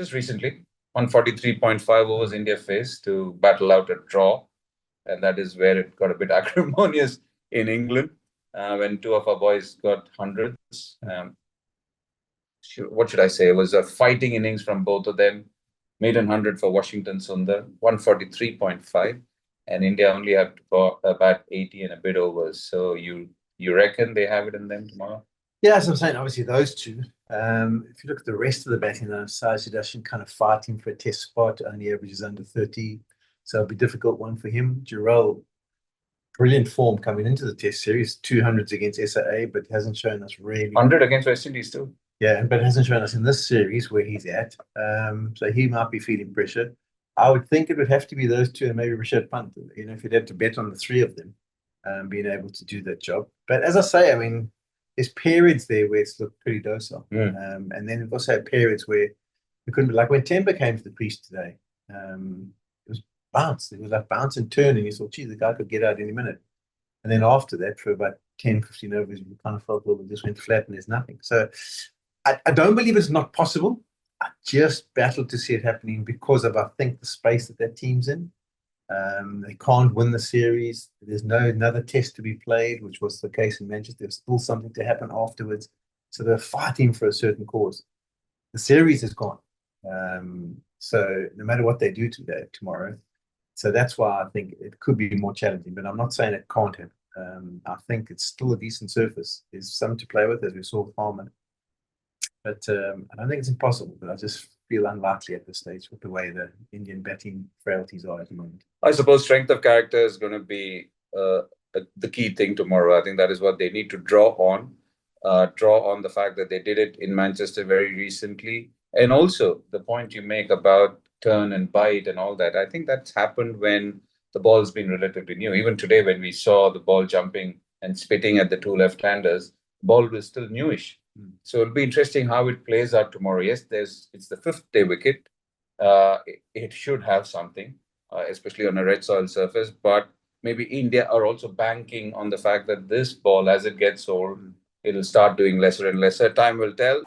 just recently. 143.5 overs India faced to battle out a draw. And that is where it got a bit acrimonious in England when two of our boys got hundreds. What should I say? It was a fighting innings from both of them. Maiden 100 for Washington Sundar, 143.5. And India only have to go about 80 and a bit overs. So you reckon they have it in them tomorrow? Yeah, as I'm saying, obviously those two. If you look at the rest of the batting line, Sai Sudarshan kind of fighting for a test spot, only averages under 30. So it'll be a difficult one for him. Jarrell, brilliant form coming into the test series, 200s against SAA, but hasn't shown us really. 100 against West Indies too. Yeah, but hasn't shown us in this series where he's at. So he might be feeling pressure. I would think it would have to be those two and maybe Rishabh Pant. If you'd have to bet on the three of them being able to do that job. But as I say, I mean, there's periods there where it's looked pretty docile. And then we've also had periods where we couldn't be, like when Temba came to the crease today, it was bounce. It was like bounce and turn, and you thought, gee, the guy could get out any minute. And then after that, for about 10, 15 overs, we kind of felt, well, it just went flat and there's nothing. So I don't believe it's not possible. I just battled to see it happening because of, I think, the space that team's in. They can't win the series. There's no another test to be played, which was the case in Manchester. There's still something to happen afterwards. So they're fighting for a certain cause. The series is gone. So no matter what they do tomorrow. So that's why I think it could be more challenging. But I'm not saying it can't happen. I think it's still a decent surface. There's some to play with, as we saw with Farman. But I don't think it's impossible, but I just feel unlikely at this stage with the way the Indian batting frailties are at the moment. I suppose strength of character is going to be the key thing tomorrow. I think that is what they need to draw on the fact that they did it in Manchester very recently. And also the point you make about turn and bite and all that, I think that's happened when the ball's been relatively new. Even today, when we saw the ball jumping and spitting at the two left-handers, the ball was still newish. So it'll be interesting how it plays out tomorrow. Yes, it's the fifth day wicket. It should have something, especially on a red soil surface. But maybe India are also banking on the fact that this ball, as it gets old, it'll start doing lesser and lesser. Time will tell.